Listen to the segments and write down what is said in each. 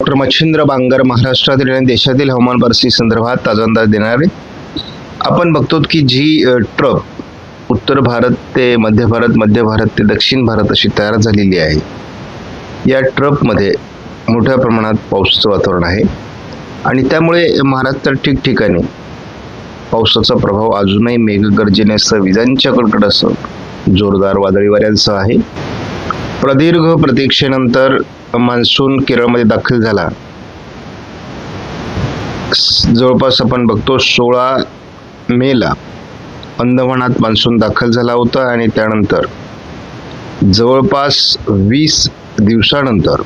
Doctor Machhindra Bangar महाराष्ट्रातील आणि देशातील हवामान परिस्थिती संदर्भात ताजा अंदाज देणार आहे. आपण बघतो की जी ट्रप उत्तर भारत ते मध्य भारत ते दक्षिण भारत अशी तयार झालेली आहे. या ट्रपमध्ये मोठ्या प्रमाणात पावसाचं वातावरण आहे आणि त्यामुळे महाराष्ट्रात ठिकठिकाणी पावसाचा प्रभाव अजूनही मेघगर्जनेसह विजांच्या कडकडाटासह जोरदार वादळी वाऱ्यांसह आहे. प्रदीर्घ प्रतीक्षेनंतर मान्सून केरळमध्ये दाखल झाला. जवळपास आपण बघतो 16 मेला अंदमानात मान्सून दाखल झाला होता आणि त्यानंतर जवळपास 20 दिवसानंतर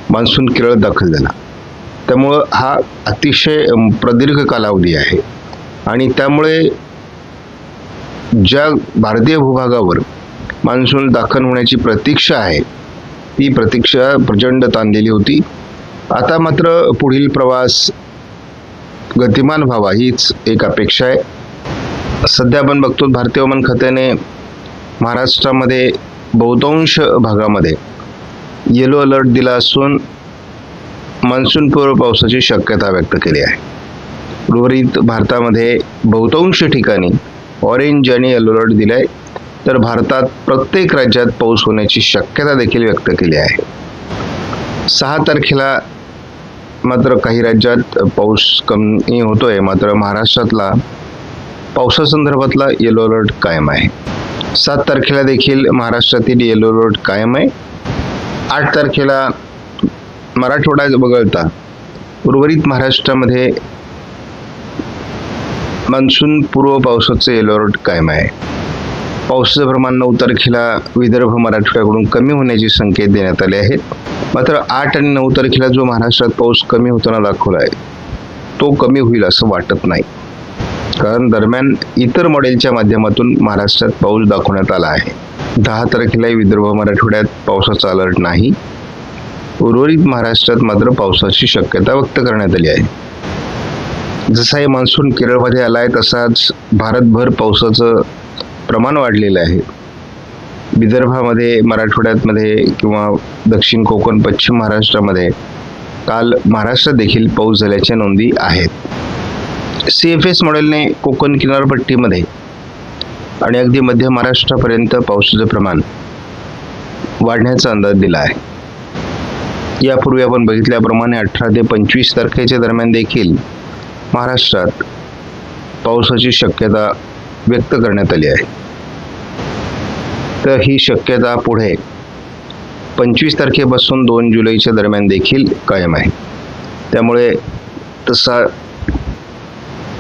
मान्सून केरळ दाखल झाला. त्यामुळं हा अतिशय प्रदीर्घ कालावधी आहे आणि त्यामुळे ज्या भारतीय भूभागावर मान्सून दाखल होण्याची प्रतीक्षा आहे ती प्रतीक्षा प्रचंड ताणलेली होती. आता मात्र पुढील प्रवास गतिमान व्हावा हीच एक अपेक्षा आहे. सध्या आपण बघतो भारतीय हवामान खात्याने महाराष्ट्रामध्ये बहुतांश भागामध्ये येलो अलर्ट दिला असून मान्सून पूर्व पावसाची शक्यता व्यक्त केली आहे. उर्वरित भारतामध्ये बहुतांश ठिकाणी ऑरेंज आणि येलो अलर्ट दिला आहे, तर भारतात प्रत्येक राज्यात पाऊस होण्याची शक्यता देखील व्यक्त केली आहे. 6 तारखेला मात्र काही राज्यात पाऊस कमी होतोय, मात्र महाराष्ट्रातला पावसासंदर्भातला येलो अलर्ट कायम आहे. 7 तारखेला देखील महाराष्ट्रातील येलो अलर्ट कायम आहे. 8 तारखेला मराठवाडा वगळता उर्वरित महाराष्ट्रामध्ये मान्सून पूर्व पावसाचे येलो अलर्ट कायम आहे. पावसाचं प्रमाण 9 तारखेला विदर्भ मराठवाड्याकडून कमी होण्याचे संकेत देण्यात आले आहेत. मात्र 8 आणि 9 तारखेला जो महाराष्ट्रात पाऊस कमी होताना दाखवला आहे तो कमी होईल असं वाटत नाही, कारण दरम्यान इतर मॉडेलच्या माध्यमातून महाराष्ट्रात पाऊस दाखवण्यात आला आहे. 10 तारखेला विदर्भ मराठवाड्यात पावसाचा अलर्ट नाही. उर्वरित महाराष्ट्रात मात्र पावसाची शक्यता व्यक्त करण्यात आली आहे. जसा हे मान्सून केरळमध्ये आला आहे तसाच भारतभर पावसाचं प्रमाण वाढलेलं आहे. विदर्भामध्ये, मराठवाड्यामध्ये किंवा दक्षिण कोकण, पश्चिम महाराष्ट्रामध्ये काल महाराष्ट्रात देखील पाऊस झाल्याच्या नोंदी आहेत. CFS मॉडेलने कोकण किनारपट्टीमध्ये आणि अगदी मध्य महाराष्ट्रापर्यंत पावसाचं प्रमाण वाढण्याचा अंदाज दिला आहे. यापूर्वी आपण बघितल्याप्रमाणे 18 ते 25 तारखेच्या दरम्यान देखील महाराष्ट्रात पावसाची शक्यता व्यक्त करण्यात आली आहे. तर ही शक्यता पुढे 25 तारखेपासून 2 जुलैच्या दरम्यान देखील कायम आहे. त्यामुळे तसा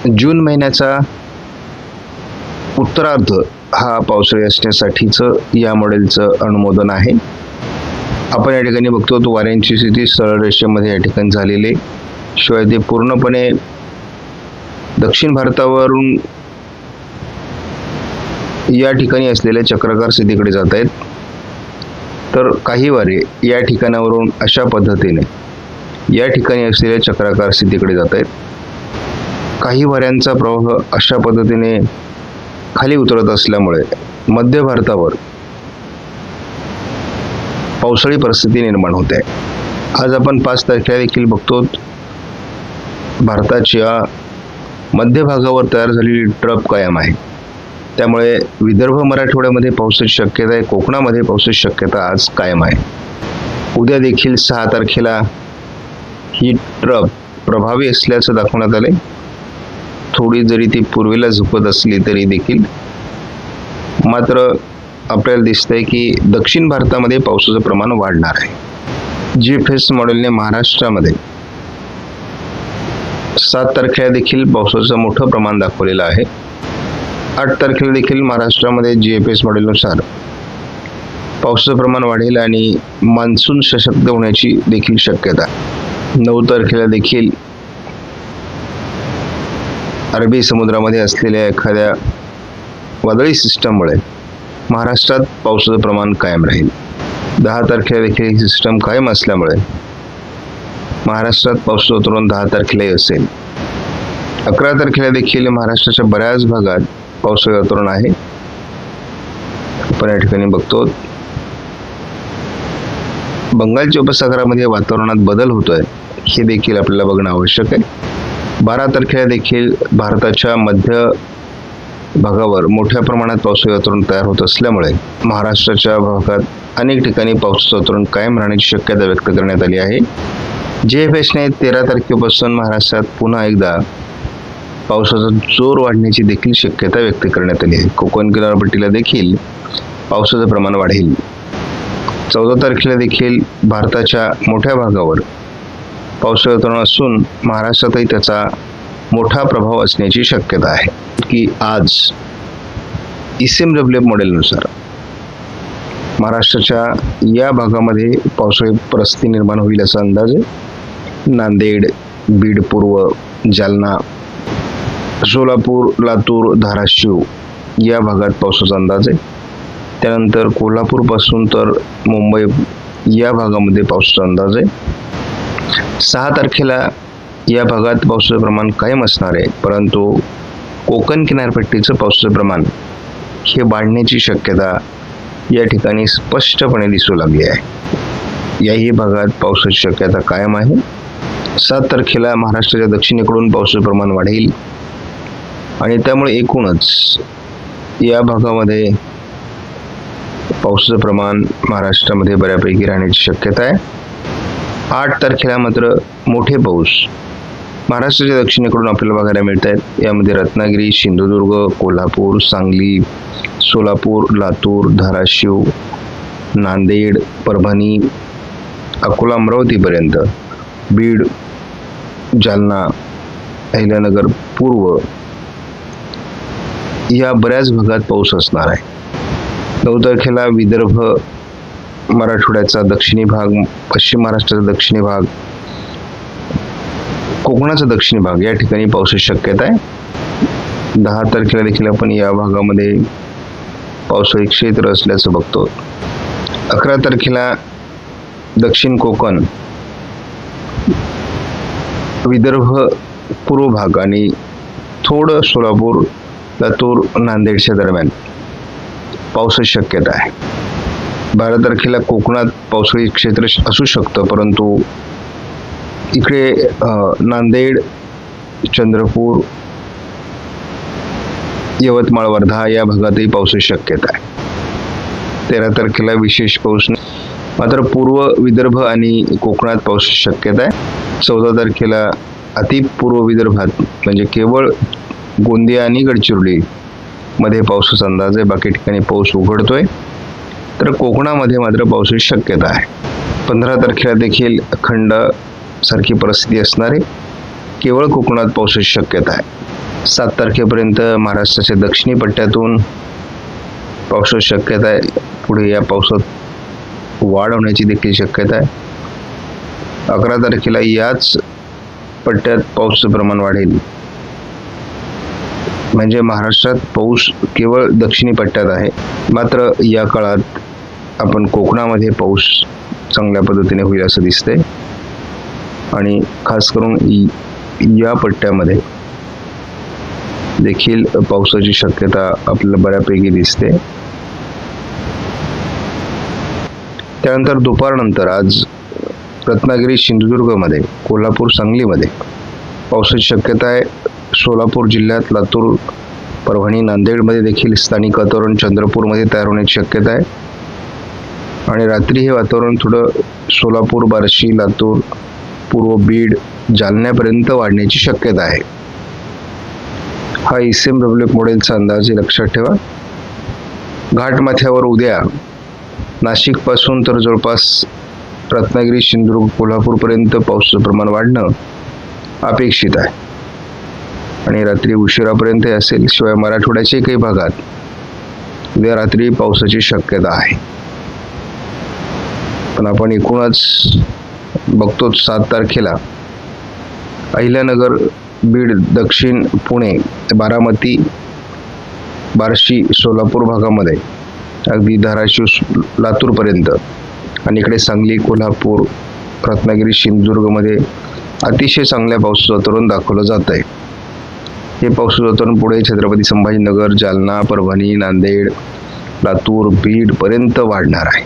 जून महिन्याचा उत्तरार्ध हा पावसाळी असण्यासाठीचं या मॉडेलचं अनुमोदन आहे. आपण या ठिकाणी बघतो तो वाऱ्यांची स्थिती सरळ रेषेमध्ये या ठिकाणी झालेली, शिवाय ते पूर्णपणे दक्षिण भारतावरून या ठिकाणी असलेल्या चक्राकार स्थितीकडे जात आहेत. तर काही वारे या ठिकाणावरून अशा पद्धतीने या ठिकाणी असलेल्या चक्राकार स्थितीकडे जात आहेत. काही वाऱ्यांचा प्रवाह अशा पद्धतीने खाली उतरत असल्यामुळे मध्य भारतावर पावसाळी परिस्थिती निर्माण होते. आज आपण 5 तारखेला देखील बघतो भारताच्या मध्य भागावर तयार झालेली ट्रप कायम आहे. त्यामुळे विदर्भ मराठवाड्यामध्ये पावसाची शक्यता आहे, कोकणामध्ये पावसाची शक्यता आज कायम आहे. उद्या देखील 6 तारखेला ही ट्रप प्रभावी असल्याचं दाखवण्यात आले. थोडी जरी ती पूर्वेला झुकत असली तरी देखील मात्र आपल्याला दिसतंय की दक्षिण भारतामध्ये पावसाचं प्रमाण वाढणार आहे. GFS मॉडेलने महाराष्ट्रामध्ये 7 तारखेला देखील पावसाचं मोठं प्रमाण दाखवलेलं आहे. 8 तारखेला देखील महाराष्ट्रामध्ये GFS मॉडेलनुसार पावसाचं प्रमाण वाढेल आणि मान्सून सशक्त होण्याची देखील शक्यता. 9 तारखेला देखील अरबी समुद्रामध्ये असलेल्या एखाद्या वादळी सिस्टममुळे महाराष्ट्रात पावसाचं प्रमाण कायम राहील. 10 तारखेला देखील ही सिस्टम कायम असल्यामुळे महाराष्ट्रात पावसाचं वातावरण 10 तारखेलाही असेल. 11 तारखेला देखील महाराष्ट्राच्या बऱ्याच भागात पावसाचं वातावरण आहे. आपण या ठिकाणी बघतो बंगालच्या उपसागरामध्ये वातावरणात बदल होतोय हे देखील आपल्याला बघणं आवश्यक आहे. 12 तारखेला देखील भारताच्या मध्य भागावर मोठ्या प्रमाणात पावसाळी वातावरण तयार होत असल्यामुळे महाराष्ट्राच्या भागात अनेक ठिकाणी पावसाचं वातावरण कायम राहण्याची शक्यता व्यक्त करण्यात आली आहे. GFSने 13 तारखेपासून महाराष्ट्रात पुन्हा एकदा पावसाचा जोर वाढण्याची देखील शक्यता व्यक्त करण्यात आली आहे. कोकण किनारपट्टीला देखील पावसाचं प्रमाण वाढेल. 14 तारखेला देखील भारताच्या मोठ्या भागावर पावसाळी वातावरण असून महाराष्ट्रातही त्याचा मोठा प्रभाव असण्याची शक्यता आहे. की आज ICMWF मॉडेलनुसार महाराष्ट्राच्या या भागामध्ये पावसाळी परिस्थिती निर्माण होईल असा अंदाज आहे. नांदेड, बीड पूर्व, जालना, सोलापूर, लातूर, धाराशिव या भागात पावसाचा अंदाज आहे. त्यानंतर कोल्हापूरपासून तर मुंबई या भागामध्ये पावसाचा अंदाज आहे. 6 तारखेला या भागात पावसाचं प्रमाण कायम असणार आहे, परंतु कोकण किनारपट्टीचं पावसाचं प्रमाण हे वाढण्याची शक्यता या ठिकाणी स्पष्टपणे दिसू लागली आहे. याही भागात पावसाची शक्यता कायम आहे. 7 तारखेला महाराष्ट्राच्या दक्षिणेकडून पावसाचं प्रमाण वाढेल आणि त्यामुळे एकूणच या भागामध्ये पावसाचं प्रमाण महाराष्ट्रामध्ये बऱ्यापैकी राहण्याची शक्यता आहे. 8 तारखेला मात्र मोठे पाऊस महाराष्ट्राच्या दक्षिणेकडून आपल्याला बघायला मिळत आहेत. यामध्ये रत्नागिरी, सिंधुदुर्ग, कोल्हापूर, सांगली, सोलापूर, लातूर, धाराशिव, नांदेड, परभणी, अकोला, अमरावतीपर्यंत, बीड, जालना, अहिल्यानगर पूर्व या बऱ्याच भागात पाऊस असणार आहे. 9 तारखेला विदर्भ, मराठवाड्याचा दक्षिणी भाग, पश्चिम महाराष्ट्राचा दक्षिणी भाग, कोकणाचा दक्षिणी भाग या ठिकाणी पावसाची शक्यता आहे. 10 तारखेला देखील आपण या भागामध्ये पावसाळी क्षेत्र असल्याचं बघतो. 11 तारखेला दक्षिण कोकण, विदर्भ पूर्व भाग आणि थोडं सोलापूर, लातूर, नांदेडच्या दरम्यान पावसाची शक्यता आहे. 12 तारखेला कोकणात पावसाळी क्षेत्र असू शकतं, परंतु इकडे नांदेड, चंद्रपूर, यवतमाळ, वर्धा या भागातही पावसाची शक्यता आहे. 13 तारखेला विशेष पाऊस मात्र पूर्व विदर्भ आणि कोकणात पावसाची शक्यता आहे. 14 तारखेला अतिपूर्व विदर्भात म्हणजे केवळ गोंदिया आणि गडचिरोली मध्ये पावसाचा अंदाज आहे. बाकी ठिकाणी पाऊस उघडतोय, तर कोकणामध्ये मात्र पावसाची शक्यता आहे. 15 तारखेला देखील अखंड सारखी परिस्थिती असणार आहे. केवळ कोकणात पावसाची शक्यता आहे. 7 तारखेपर्यंत महाराष्ट्राच्या दक्षिणी पट्ट्यातून पावसाची शक्यता आहे. पुढे या पावसात वाढ होण्याची देखील शक्यता आहे. 11 तारखेला याच पट्ट्यात पावसाचं प्रमाण वाढेल. म्हणजे महाराष्ट्रात पाऊस केवळ दक्षिणी पट्ट्यात आहे, मात्र या काळात आपण कोकणामध्ये पाऊस चांगल्या पद्धतीने होईल असं दिसतंय आणि खास करून या पट्ट्यामध्ये देखील पावसाची शक्यता आपल्याला बऱ्यापैकी दिसते. त्यानंतर दुपारनंतर आज रत्नागिरी, सिंधुदुर्गमध्ये, कोल्हापूर, सांगलीमध्ये पावसाची शक्यता आहे. सोलापूर जिल्ह्यात, लातूर, परभणी, नांदेडमध्ये देखील स्थानिक वातावरण चंद्रपूरमध्ये तयार होण्याची शक्यता आहे आणि रात्री हे वातावरण थोडं सोलापूर, बार्शी, लातूर, पूर्व बीड, जालन्यापर्यंत वाढण्याची शक्यता आहे. हा ICMWF मॉडेलचा अंदाज लक्षात ठेवा. घाटमाथ्यावर उद्या नाशिकपासून तर जवळपास रत्नागिरी, सिंधुदुर्ग, कोल्हापूरपर्यंत पावसाचं प्रमाण वाढणं अपेक्षित आहे आणि रात्री उशिरापर्यंत असेल. शिवाय मराठवाड्याच्या काही भागात उद्या रात्री पावसाची शक्यता आहे. पण आपण एकूणच बघतो 7 तारखेला अहिल्यानगर, बीड, दक्षिण पुणे, बारामती, बार्शी, सोलापूर भागामध्ये अगदी धाराशिव, लातूरपर्यंत आणि इकडे सांगली, कोल्हापूर, रत्नागिरी, सिंधुदुर्गमध्ये अतिशय चांगल्या पावसाचं वातावरण दाखवलं जात आहे. हे पावसाचं वातावरण पुढे छत्रपती संभाजीनगर, जालना, परभणी, नांदेड, लातूर, बीडपर्यंत वाढणार आहे.